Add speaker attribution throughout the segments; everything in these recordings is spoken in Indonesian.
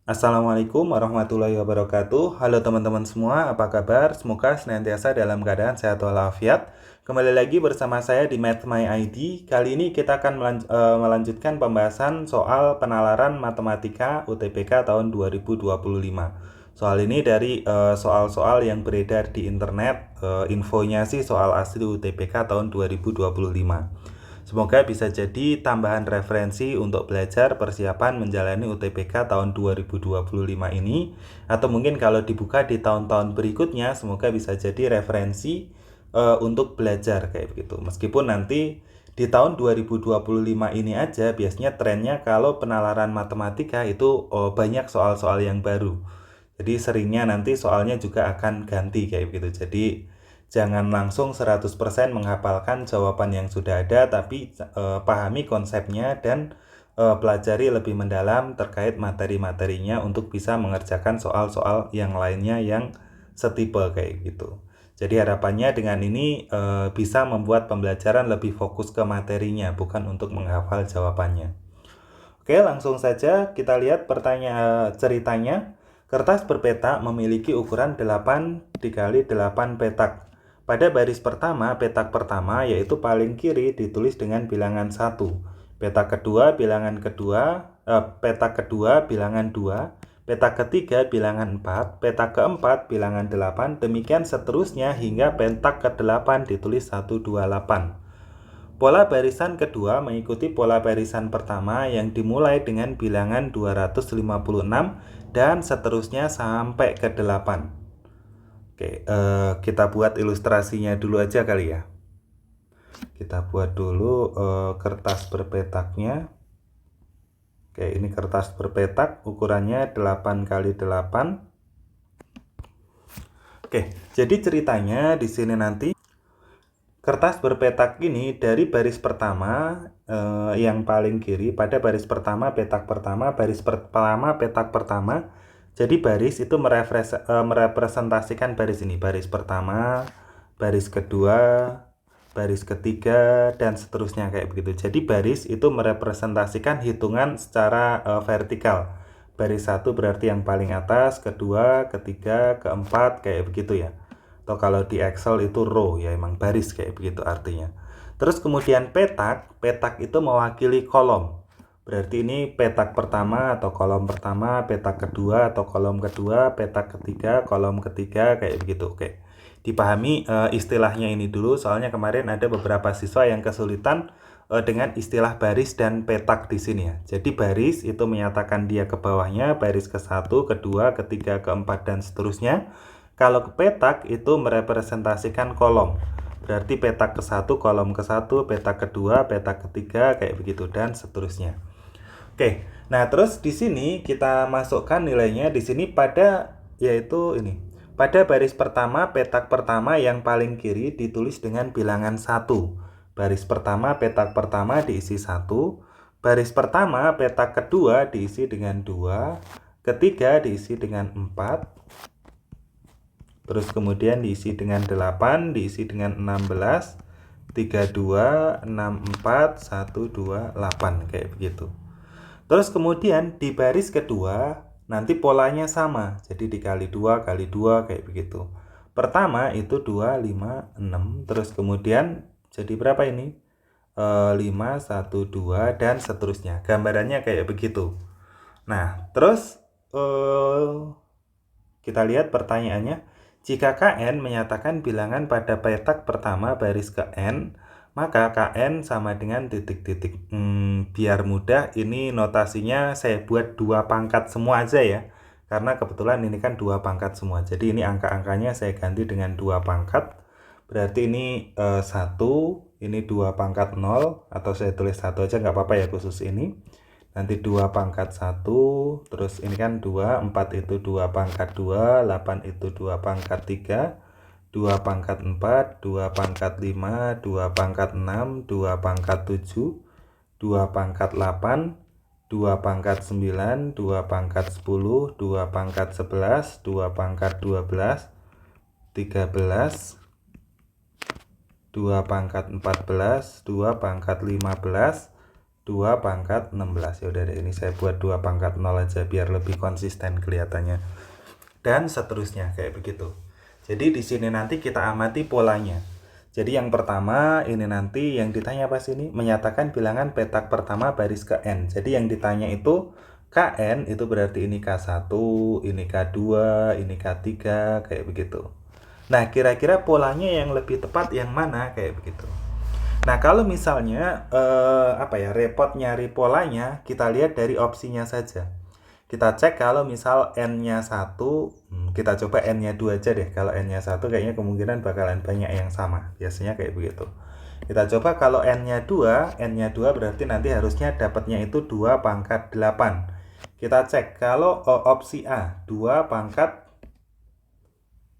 Speaker 1: Assalamualaikum warahmatullahi wabarakatuh. Halo teman-teman semua, apa kabar? Semoga senantiasa dalam keadaan sehat walafiat. Kembali lagi bersama saya di Math My ID. Kali ini kita akan melanjutkan pembahasan soal penalaran matematika UTBK tahun 2025. Soal ini dari soal-soal yang beredar di internet. Infonya sih soal asli UTBK tahun 2025. Semoga bisa jadi tambahan referensi untuk belajar persiapan menjalani UTBK tahun 2025 ini, atau mungkin kalau dibuka di tahun-tahun berikutnya, semoga bisa jadi referensi untuk belajar kayak begitu. Meskipun nanti di tahun 2025 ini aja biasanya trennya kalau penalaran matematika itu banyak soal-soal yang baru. Jadi seringnya nanti soalnya juga akan ganti kayak begitu. Jadi jangan langsung 100% menghafalkan jawaban yang sudah ada, tapi pahami konsepnya dan pelajari lebih mendalam terkait materi-materinya untuk bisa mengerjakan soal-soal yang lainnya yang setipe kayak gitu. Jadi harapannya dengan ini bisa membuat pembelajaran lebih fokus ke materinya, bukan untuk menghafal jawabannya. Oke, langsung saja kita lihat pertanyaan ceritanya. Kertas berpetak memiliki ukuran 8 dikali 8 petak. Pada baris pertama, petak pertama yaitu paling kiri ditulis dengan bilangan 1. Petak kedua bilangan kedua, petak kedua bilangan 2, petak ketiga bilangan 4, petak keempat bilangan 8, demikian seterusnya hingga petak ke-8 ditulis 128. Pola barisan kedua mengikuti pola barisan pertama yang dimulai dengan bilangan 256 dan seterusnya sampai ke 8. Oke, kita buat ilustrasinya dulu aja kali ya. Kita buat dulu kertas berpetaknya. Oke, ini kertas berpetak ukurannya 8 kali 8. Oke, jadi ceritanya di sini nanti kertas berpetak ini dari baris pertama yang paling kiri, pada baris pertama petak pertama, baris pertama petak pertama. Jadi baris itu merepresentasikan baris ini, baris pertama, baris kedua, baris ketiga, dan seterusnya kayak begitu. Jadi baris itu merepresentasikan hitungan secara vertikal. Baris satu berarti yang paling atas, kedua, ketiga, keempat, kayak begitu ya. Atau kalau di Excel itu row ya, emang baris kayak begitu artinya. Terus kemudian petak itu mewakili kolom. Berarti ini petak pertama atau kolom pertama, petak kedua atau kolom kedua, petak ketiga, kolom ketiga, kayak begitu. Oke. Dipahami istilahnya ini dulu, soalnya kemarin ada beberapa siswa yang kesulitan dengan istilah baris dan petak di sini ya. Jadi baris itu menyatakan dia ke bawahnya, baris ke-1, kedua, ketiga, keempat, dan seterusnya. Kalau ke petak itu merepresentasikan kolom. Berarti petak ke-1, kolom ke-1, petak kedua, petak ketiga, kayak begitu, dan seterusnya. Oke, nah terus di sini kita masukkan nilainya di sini pada, yaitu ini. Pada baris pertama, petak pertama yang paling kiri ditulis dengan bilangan 1. Baris pertama, petak pertama diisi 1. Baris pertama, petak kedua diisi dengan 2. Ketiga diisi dengan 4. Terus kemudian diisi dengan 8, diisi dengan 16, 32, 64, 128, kayak begitu. Terus kemudian di baris kedua nanti polanya sama, jadi dikali 2 kali 2 kayak begitu. Pertama itu 2, 5, 6, terus kemudian jadi berapa ini? 5, 1, 2, dan seterusnya. Gambarannya kayak begitu. Nah, terus kita lihat pertanyaannya. Jika Kn menyatakan bilangan pada petak pertama baris ke N, maka Kn sama dengan titik-titik. Biar mudah, ini notasinya saya buat 2 pangkat semua aja ya. Karena kebetulan ini kan 2 pangkat semua. Jadi ini angka-angkanya saya ganti dengan 2 pangkat. Berarti ini 1, ini 2 pangkat 0, atau saya tulis 1 aja nggak apa-apa ya khusus ini. Nanti 2 pangkat 1, terus ini kan 2, 4 itu 2 pangkat 2, 8 itu 2 pangkat 3, 2 pangkat 4, 2 pangkat 5, 2 pangkat 6, 2 pangkat 7, 2 pangkat 8, 2 pangkat 9, 2 pangkat 10, 2 pangkat 11, 2 pangkat 12, 13, 2 pangkat 14, 2 pangkat 15, 2 pangkat 16. Ya udah deh, ini saya buat 2 pangkat 0 aja biar lebih konsisten kelihatannya. Dan seterusnya kayak begitu. Jadi di sini nanti kita amati polanya. Jadi yang pertama ini nanti yang ditanya apa sih ini? Menyatakan bilangan petak pertama baris ke N. Jadi yang ditanya itu KN itu berarti ini K1, ini K2, ini K3 kayak begitu. Nah, kira-kira polanya yang lebih tepat yang mana kayak begitu. Nah, kalau misalnya repot nyari polanya, kita lihat dari opsinya saja. Kita cek kalau misal N-nya 1, kita coba N-nya 2 aja deh. Kalau N-nya 1 kayaknya kemungkinan bakalan banyak yang sama. Biasanya kayak begitu. Kita coba kalau N-nya 2, N-nya 2 berarti nanti harusnya dapatnya itu 2 pangkat 8. Kita cek kalau opsi A, 2 pangkat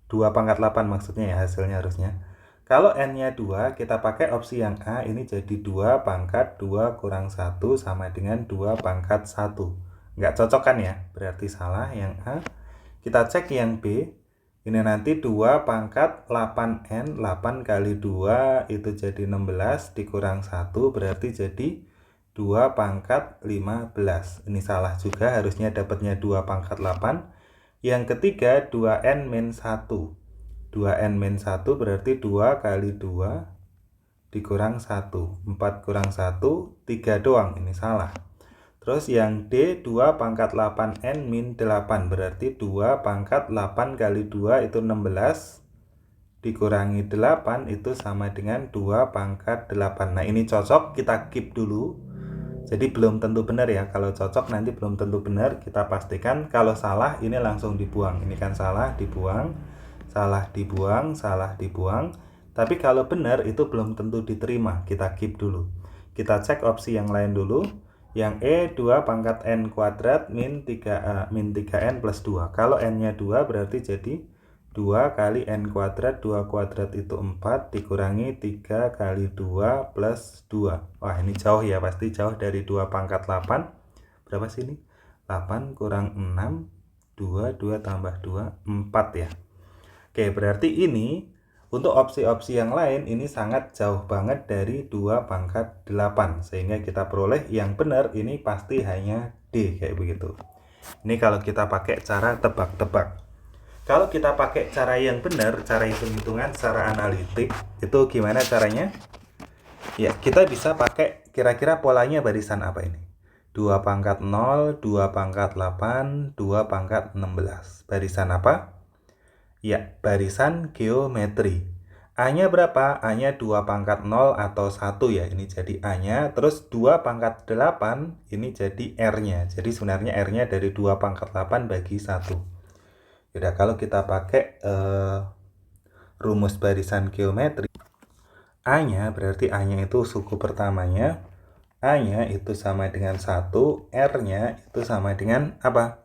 Speaker 1: 8 maksudnya ya hasilnya harusnya. Kalau N-nya 2, kita pakai opsi yang A, ini jadi 2 pangkat 2 kurang 1 sama dengan 2 pangkat 1. Nggak cocok kan ya? Berarti salah yang A. Kita cek yang B, ini nanti 2 pangkat 8N, 8 kali 2 itu jadi 16, dikurang 1 berarti jadi 2 pangkat 15. Ini salah juga, harusnya dapatnya 2 pangkat 8. Yang ketiga 2N min 1. 2N min 1 berarti 2 kali 2 dikurang 1. 4 kurang 1, 3 doang. Ini salah. Terus yang D 2 pangkat 8N min 8 berarti 2 pangkat 8 kali 2 itu 16 dikurangi 8 itu sama dengan 2 pangkat 8. Nah ini cocok, kita keep dulu. Jadi belum tentu benar ya, kalau cocok nanti belum tentu benar. Kita pastikan, kalau salah ini langsung dibuang. Ini kan salah, dibuang, salah dibuang, salah dibuang. Tapi kalau benar itu belum tentu diterima, kita keep dulu. Kita cek opsi yang lain dulu. Yang E 2 pangkat N kuadrat min 3N plus 2. Kalau N-nya 2 berarti jadi 2 kali N kuadrat, 2 kuadrat itu 4 dikurangi 3 kali 2 plus 2. Wah ini jauh ya, pasti jauh dari 2 pangkat 8. Berapa sih ini? 8 kurang 6, 2 tambah 2, 4 ya. Oke, berarti ini untuk opsi-opsi yang lain ini sangat jauh banget dari 2 pangkat 8. Sehingga kita peroleh yang benar ini pasti hanya D kayak begitu. Ini kalau kita pakai cara tebak-tebak. Kalau kita pakai cara yang benar, cara hitung-hitungan secara analitik, itu gimana caranya? Ya, kita bisa pakai kira-kira polanya barisan apa ini? 2 pangkat 0, 2 pangkat 8, 2 pangkat 16. Barisan apa? Ya, barisan geometri. A-nya berapa? A-nya 2 pangkat 0 atau 1 ya. Ini jadi A-nya. Terus 2 pangkat 8, ini jadi R-nya. Jadi sebenarnya R-nya dari 2 pangkat 8 bagi 1. Yaudah, kalau kita pakai rumus barisan geometri, A-nya berarti A-nya itu suku pertamanya. A-nya itu sama dengan 1. R-nya itu sama dengan apa?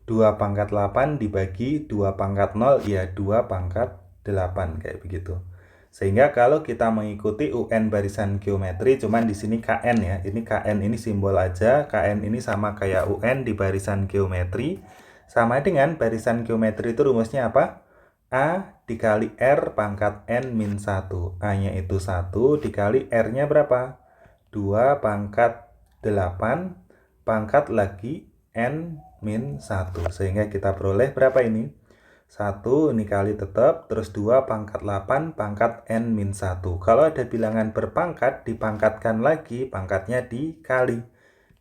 Speaker 1: 2 pangkat 8 dibagi 2 pangkat 0 ya 2 pangkat 8 kayak begitu. Sehingga kalau kita mengikuti UN barisan geometri, cuman di sini KN ya. Ini KN ini simbol aja. KN ini sama kayak UN di barisan geometri. Sama dengan barisan geometri itu rumusnya apa? A dikali R pangkat N min 1. A-nya itu 1 dikali R-nya berapa? 2 pangkat 8 pangkat lagi N min 1. Sehingga kita peroleh berapa ini? 1 ini kali tetap, terus 2 pangkat 8 pangkat N min 1. Kalau ada bilangan berpangkat, dipangkatkan lagi, pangkatnya dikali.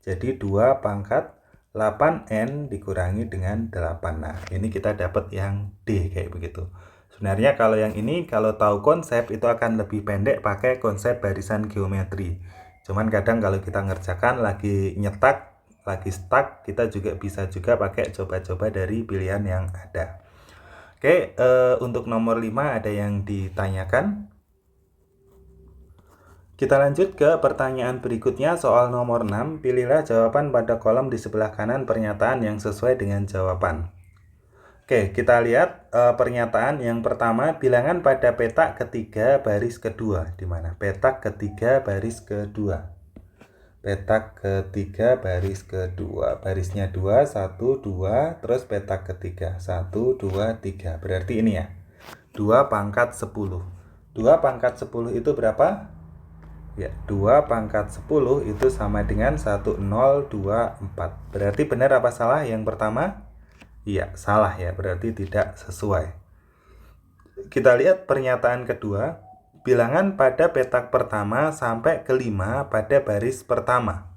Speaker 1: Jadi 2 pangkat 8N dikurangi dengan 8. Nah, ini kita dapat yang D kayak begitu. Sebenarnya kalau yang ini, kalau tahu konsep, itu akan lebih pendek pakai konsep barisan geometri. Cuman kadang kalau kita ngerjakan lagi nyetak, lagi stuck, kita juga bisa juga pakai coba-coba dari pilihan yang ada. Oke, untuk nomor 5 ada yang ditanyakan. Kita lanjut ke pertanyaan berikutnya, soal nomor 6. Pilihlah jawaban pada kolom di sebelah kanan pernyataan yang sesuai dengan jawaban. Oke, kita lihat pernyataan yang pertama, bilangan pada petak ketiga baris kedua. Di mana? Petak ketiga baris kedua. Petak ketiga baris kedua, barisnya 2, 1, 2, terus petak ketiga 1, 2, 3. Berarti ini ya, 2 pangkat 10. 2 pangkat 10 itu berapa? Ya, 2 pangkat 10 itu sama dengan 1024. Berarti benar apa salah yang pertama? Iya, salah ya, berarti tidak sesuai. Kita lihat pernyataan kedua. Bilangan pada petak pertama sampai kelima pada baris pertama.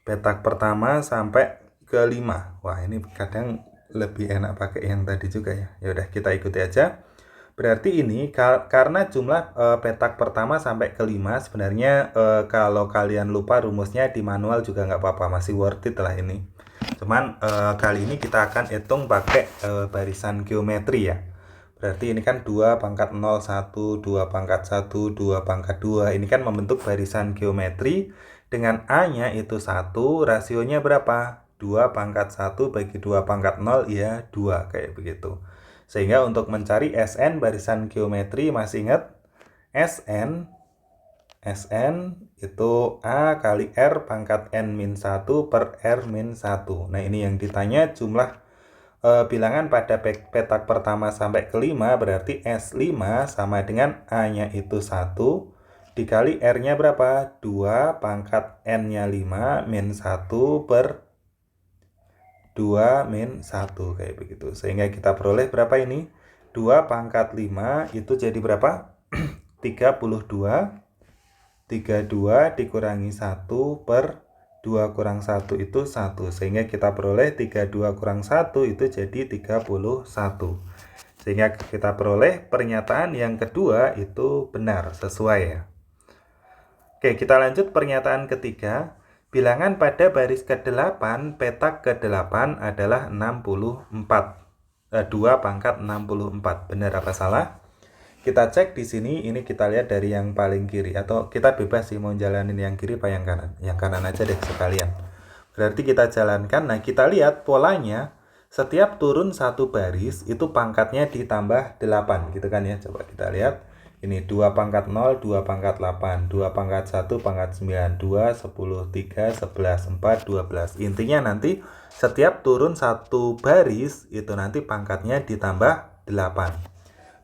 Speaker 1: Petak pertama sampai kelima. Wah, ini kadang lebih enak pakai yang tadi juga ya. Ya udah, kita ikuti aja. Berarti ini karena jumlah petak pertama sampai kelima, sebenarnya kalau kalian lupa rumusnya di manual juga nggak apa-apa, masih worth it lah ini. Cuman kali ini kita akan hitung pakai barisan geometri ya. Berarti ini kan 2 pangkat 0, 1, 2 pangkat 1, 2 pangkat 2. Ini kan membentuk barisan geometri dengan A-nya itu 1, rasionya berapa? 2 pangkat 1 bagi 2 pangkat 0 ya 2, kayak begitu. Sehingga untuk mencari Sn barisan geometri, masih ingat? Sn itu A kali R pangkat N-1 per R-1. Nah, ini yang ditanya jumlah bilangan pada petak pertama sampai kelima, berarti S5 sama dengan A-nya itu 1 dikali R-nya berapa? 2 pangkat N-nya 5 min 1 per 2 min 1, kayak begitu. Sehingga kita peroleh berapa ini? 2 pangkat 5 itu jadi berapa? 32. 32 dikurangi 1 per 2 kurang 1 itu 1. Sehingga kita peroleh 32 kurang 1 itu jadi 31. Sehingga kita peroleh pernyataan yang kedua itu benar, sesuai ya. Oke, kita lanjut pernyataan ketiga. Bilangan pada baris ke-8, petak ke-8 adalah 64. 2 pangkat 64. Benar apa salah? Kita cek di sini, ini kita lihat dari yang paling kiri. Atau kita bebas sih mau jalanin yang kiri apa yang kanan. Yang kanan aja deh sekalian. Berarti kita jalankan. Nah, kita lihat polanya. Setiap turun satu baris, itu pangkatnya ditambah 8. Gitu kan ya, coba kita lihat. Ini 2 pangkat 0, 2 pangkat 8, 2 pangkat 1, pangkat 9, 2, 10, 3, 11, 4, 12. Intinya nanti setiap turun satu baris, itu nanti pangkatnya ditambah 8.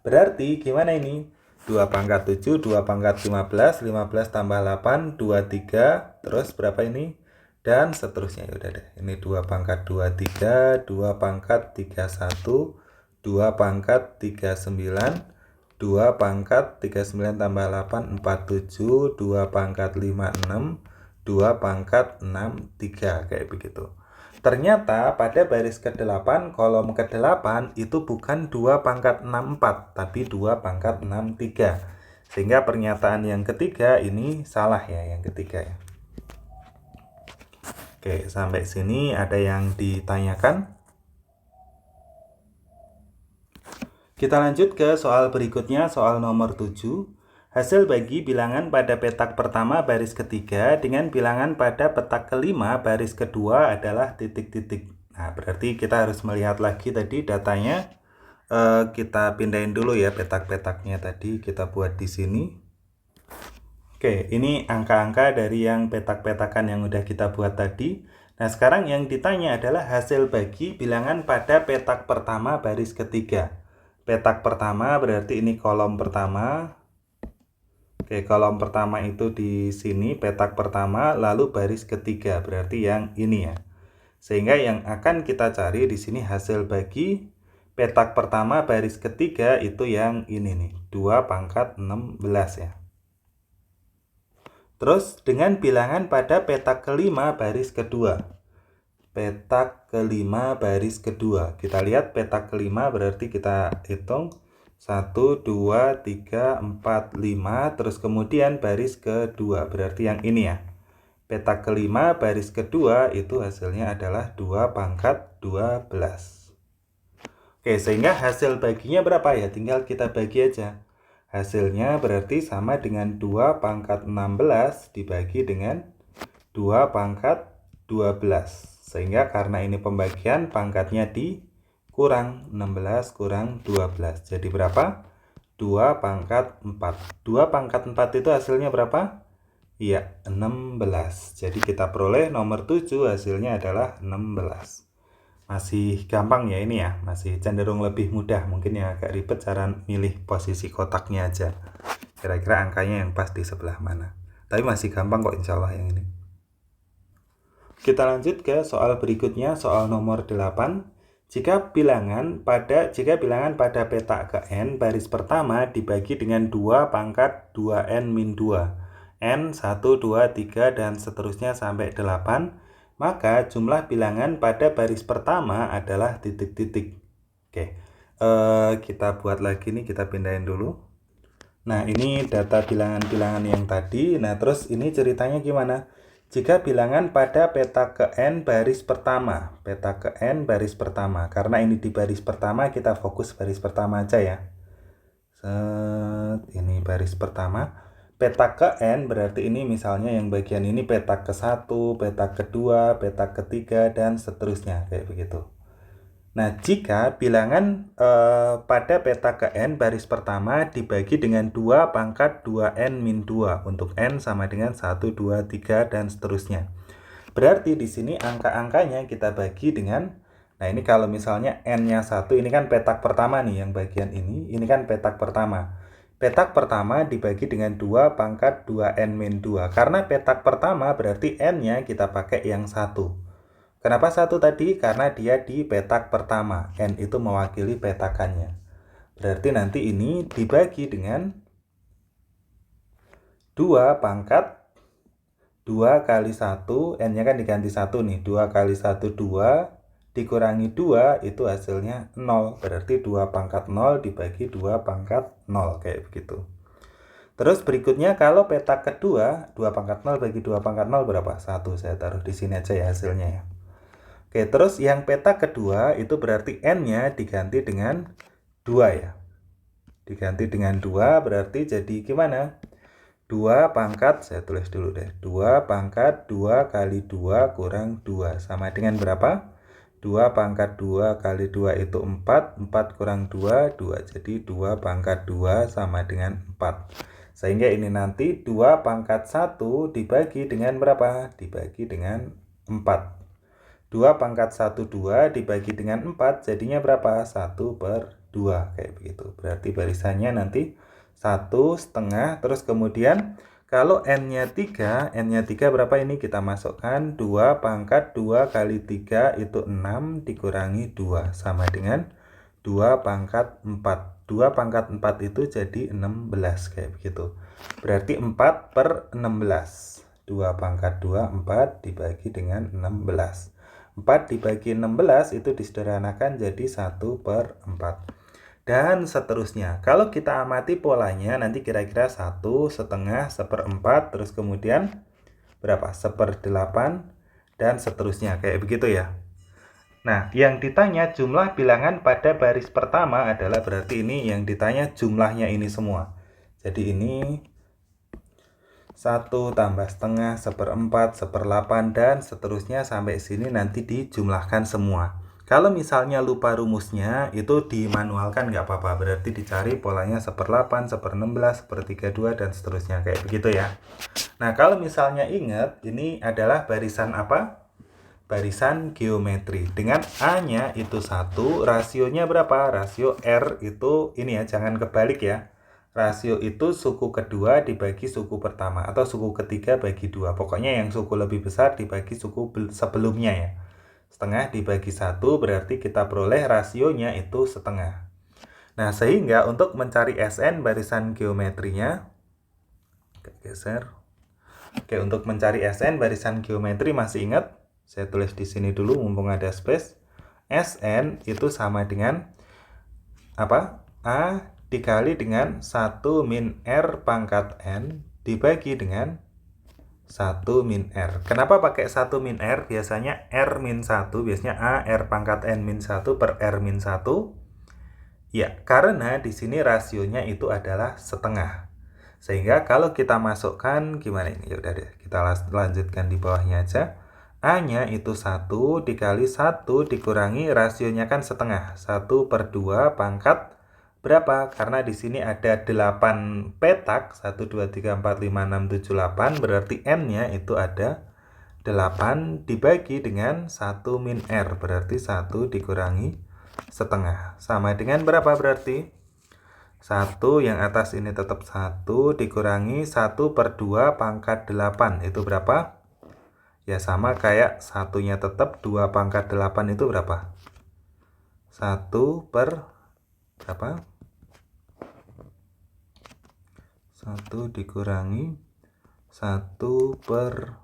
Speaker 1: Berarti gimana ini? 2 pangkat 7, 2 pangkat 15, 15 tambah 8, 23, terus berapa ini? Dan seterusnya. Udah deh. Ini 2 pangkat 23, 2 pangkat 31, 2 pangkat 39, 2 pangkat 39 tambah 8, 47, 2 pangkat 56, 2 pangkat 63, kayak begitu. Ternyata pada baris ke-8, kolom ke-8 itu bukan 2 pangkat 64, tapi 2 pangkat 63. Sehingga pernyataan yang ketiga ini salah ya, yang ketiga ya. Oke, sampai sini ada yang ditanyakan? Kita lanjut ke soal berikutnya, soal nomor 7. Hasil bagi bilangan pada petak pertama baris ketiga dengan bilangan pada petak kelima baris kedua adalah titik-titik. Nah, berarti kita harus melihat lagi tadi datanya. Kita pindahin dulu ya petak-petaknya tadi, kita buat di sini. Oke, ini angka-angka dari yang petak-petakan yang udah kita buat tadi. Nah, sekarang yang ditanya adalah hasil bagi bilangan pada petak pertama baris ketiga. Petak pertama berarti ini kolom pertama. Oke, kolom pertama itu di sini petak pertama, lalu baris ketiga berarti yang ini ya. Sehingga yang akan kita cari di sini hasil bagi petak pertama baris ketiga itu yang ini nih, 2 pangkat 16 ya. Terus dengan bilangan pada petak kelima baris kedua. Petak kelima baris kedua. Kita lihat petak kelima berarti kita hitung 1, 2, 3, 4, 5. Terus kemudian baris kedua. Berarti yang ini ya. Petak kelima baris kedua itu hasilnya adalah 2 pangkat 12. Oke, sehingga hasil baginya berapa ya? Tinggal kita bagi aja. Hasilnya berarti sama dengan 2 pangkat 16 dibagi dengan 2 pangkat 12. Sehingga karena ini pembagian, pangkatnya dikurang 16 kurang 12. Jadi berapa? 2 pangkat 4. 2 pangkat 4 itu hasilnya berapa? Iya, 16. Jadi kita peroleh nomor 7 hasilnya adalah 16. Masih gampang ya ini ya, masih cenderung lebih mudah. Mungkin yang agak ribet cara milih posisi kotaknya aja. Kira-kira angkanya yang pas di sebelah mana. Tapi masih gampang kok insya Allah yang ini. Kita lanjut ke soal berikutnya, soal nomor 8. Jika bilangan pada peta ke n baris pertama dibagi dengan 2 pangkat 2n min 2, n 1, 2, 3, dan seterusnya sampai 8, maka jumlah bilangan pada baris pertama adalah titik-titik. Oke, kita buat lagi nih, kita pindahin dulu. Nah, ini data bilangan-bilangan yang tadi. Nah, terus ini ceritanya gimana? Jika bilangan pada peta ke n baris pertama, karena ini di baris pertama, kita fokus baris pertama aja ya. Ini baris pertama. Peta ke n berarti ini misalnya yang bagian ini peta ke-1, peta ke-2, peta ke-3, dan seterusnya, kayak begitu. Nah, jika bilangan pada peta ke n baris pertama dibagi dengan 2 pangkat 2n min 2 untuk n sama dengan 1, 2, 3, dan seterusnya. Berarti di sini angka-angkanya kita bagi dengan, nah ini kalau misalnya n-nya 1, ini kan petak pertama nih yang bagian ini kan petak pertama. Petak pertama dibagi dengan 2 pangkat 2n min 2. Karena petak pertama berarti n-nya kita pakai yang 1. Kenapa 1 tadi? Karena dia di petak pertama. N itu mewakili petakannya. Berarti nanti ini dibagi dengan 2 pangkat 2 kali 1. N-nya kan diganti 1 nih. 2 kali 1, 2. Dikurangi 2 itu hasilnya 0. Berarti 2 pangkat 0 dibagi 2 pangkat 0. Kayak begitu. Terus berikutnya kalau petak kedua, 2 pangkat 0 bagi 2 pangkat 0 berapa? 1. Saya taruh di sini aja ya hasilnya ya. Oke, terus yang peta kedua itu berarti n-nya diganti dengan 2 ya. Diganti dengan 2 berarti jadi gimana? 2 pangkat, saya tulis dulu deh. 2 pangkat 2 kali 2 kurang 2. Sama dengan berapa? 2 pangkat 2 kali 2 itu 4. 4 kurang 2, 2. Jadi 2 pangkat 2 sama dengan 4. Sehingga ini nanti 2 pangkat 1 dibagi dengan berapa? Dibagi dengan 4. 2 pangkat 1, 2 dibagi dengan 4 jadinya berapa? 1/2 kayak begitu. Berarti barisannya nanti 1/2. Terus kemudian kalau n-nya 3, berapa ini? Kita masukkan 2 pangkat 2 kali 3 itu 6 dikurangi 2 sama dengan 2 pangkat 4. 2 pangkat 4 itu jadi 16 kayak begitu. Berarti 4/16. 2 pangkat 2, 4 dibagi dengan 16. 4 dibagi 16 itu disederhanakan jadi 1/4. Dan seterusnya. Kalau kita amati polanya nanti kira-kira 1/2, 1/4, terus kemudian berapa? 1/8 dan seterusnya. Kayak begitu ya. Nah, yang ditanya jumlah bilangan pada baris pertama adalah berarti ini yang ditanya jumlahnya ini semua. Jadi ini 1 tambah setengah, 1/4, 1/8, dan seterusnya sampai sini nanti dijumlahkan semua. Kalau misalnya lupa rumusnya, itu dimanualkan nggak apa-apa. Berarti dicari polanya 1/8, 1/16, 1/32, dan seterusnya. Kayak begitu ya. Nah, kalau misalnya ingat, ini adalah barisan apa? Barisan geometri. Dengan A-nya itu 1, rasionya berapa? Rasio R itu, ini ya, jangan kebalik ya. Rasio itu suku kedua dibagi suku pertama atau suku ketiga bagi 2. Pokoknya yang suku lebih besar dibagi suku sebelumnya ya. Setengah dibagi 1 berarti kita peroleh rasionya itu setengah. Nah, sehingga untuk mencari SN barisan geometrinya, geser. Oke, untuk mencari SN barisan geometri masih ingat? Saya tulis di sini dulu mumpung ada space. SN itu sama dengan apa? A dikali dengan 1 min R pangkat N dibagi dengan 1 min R. Kenapa pakai 1 min R? Biasanya R min 1, biasanya A R pangkat N min 1 per R min 1. Ya, karena di sini rasionya itu adalah setengah. Sehingga kalau kita masukkan, gimana ini? Ya udah deh, kita lanjutkan di bawahnya aja. A-nya itu 1 dikali 1 dikurangi rasionya kan setengah. 1/2 pangkat berapa? Karena di sini ada 8 petak, 1, 2, 3, 4, 5, 6, 7, 8, berarti N-nya itu ada 8 dibagi dengan 1 min R, berarti 1 dikurangi setengah. Sama dengan berapa berarti? 1 yang atas ini tetap 1 dikurangi 1 per 2 pangkat 8. Itu berapa? Ya sama kayak satunya tetap 2 pangkat 8 itu berapa? 1 per berapa? 1 dikurangi 1 per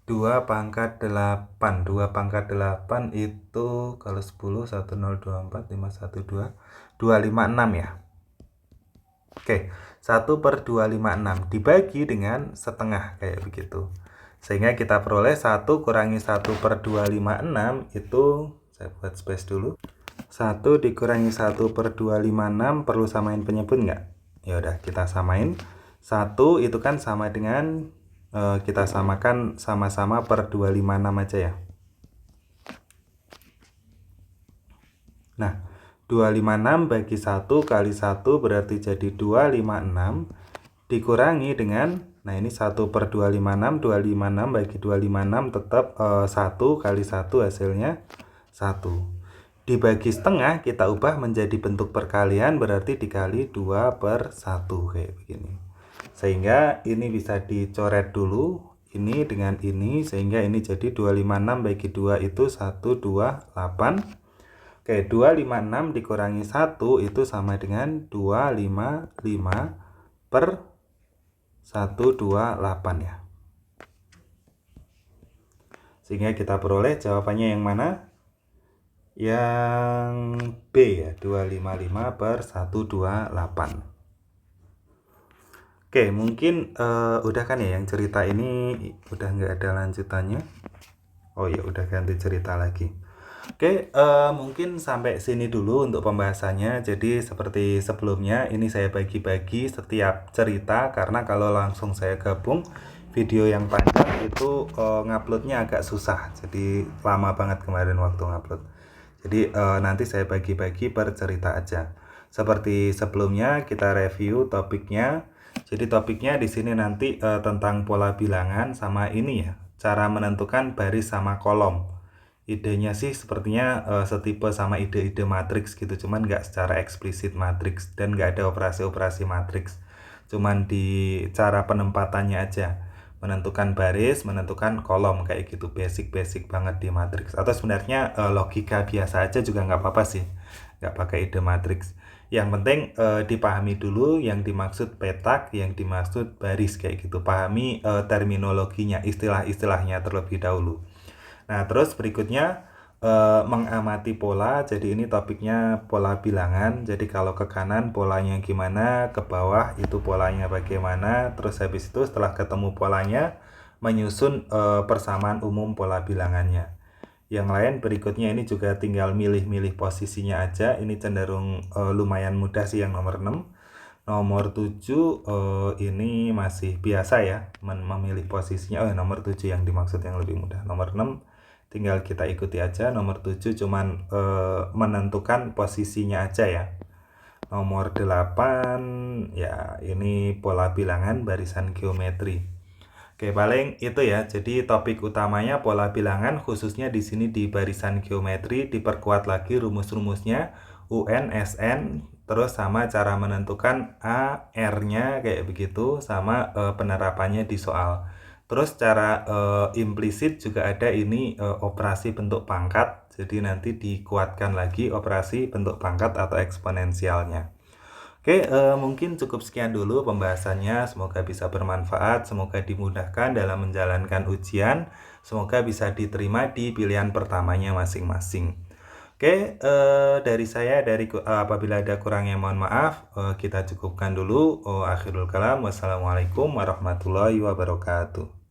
Speaker 1: 2 pangkat 8. 2 pangkat 8 itu kalau 10, 1024, 512, 256 ya. Oke, 1 per 256 dibagi dengan setengah kayak begitu. Sehingga kita peroleh 1 kurangi 1 per 256 itu, saya buat space dulu. 1 dikurangi 1 per 256 perlu samain penyebut nggak? Ya udah kita samain. 1 itu kan sama dengan kita samakan sama-sama per 256 aja ya. Nah, 256 bagi 1 kali 1 berarti jadi 256 dikurangi dengan, nah ini 1 per 256, 256 bagi 256 tetap 1 kali 1 hasilnya 1. Dibagi setengah kita ubah menjadi bentuk perkalian berarti dikali 2 per 1 kayak begini. Sehingga ini bisa dicoret dulu ini dengan ini sehingga ini jadi 256 bagi 2 itu 128. Oke, 256 dikurangi 1 itu sama dengan 255 per 128 ya. Sehingga kita peroleh jawabannya yang mana? Yang B ya, 255 per 128. Oke, mungkin udah kan ya yang cerita ini udah nggak ada lanjutannya. Oh ya, udah ganti cerita lagi. Oke, mungkin sampai sini dulu untuk pembahasannya. Jadi seperti sebelumnya, ini saya bagi-bagi setiap cerita karena kalau langsung saya gabung video yang panjang itu nguploadnya agak susah. Jadi lama banget kemarin waktu ngupload. Jadi nanti saya bagi-bagi per cerita aja. Seperti sebelumnya kita review topiknya. Jadi topiknya di sini nanti tentang pola bilangan sama ini ya, cara menentukan baris sama kolom. Idenya sih sepertinya setipe sama ide-ide matriks gitu, cuman nggak secara eksplisit matriks dan nggak ada operasi-operasi matriks. Cuman di cara penempatannya aja, menentukan baris, menentukan kolom kayak gitu, basic-basic banget di matriks. Atau sebenarnya logika biasa aja juga nggak apa-apa sih, nggak pakai ide matriks. Yang penting dipahami dulu yang dimaksud petak, yang dimaksud baris kayak gitu. Pahami terminologinya, istilah-istilahnya terlebih dahulu. Nah, terus berikutnya mengamati pola. Jadi ini topiknya pola bilangan. Jadi kalau ke kanan polanya gimana, ke bawah itu polanya bagaimana. Terus habis itu setelah ketemu polanya, menyusun persamaan umum pola bilangannya. Yang lain berikutnya ini juga tinggal milih-milih posisinya aja. Ini cenderung lumayan mudah sih yang nomor 6. Nomor 7 ini masih biasa ya, memilih posisinya. Oh, nomor 7 yang dimaksud yang lebih mudah. Nomor 6 tinggal kita ikuti aja. Nomor 7 cuman menentukan posisinya aja ya. Nomor 8 ya ini pola bilangan barisan geometri. Oke, paling itu ya. Jadi topik utamanya pola bilangan, khususnya di sini di barisan geometri, diperkuat lagi rumus-rumusnya, UN, SN, terus sama cara menentukan A, R-nya kayak begitu, sama penerapannya di soal. Terus cara implisit juga ada ini operasi bentuk pangkat, jadi nanti dikuatkan lagi operasi bentuk pangkat atau eksponensialnya. Oke, mungkin cukup sekian dulu pembahasannya. Semoga bisa bermanfaat, semoga dimudahkan dalam menjalankan ujian, semoga bisa diterima di pilihan pertamanya masing-masing. Oke, dari saya, apabila ada kurangnya mohon maaf. Kita cukupkan dulu. Akhirul kalam, wassalamualaikum warahmatullahi wabarakatuh.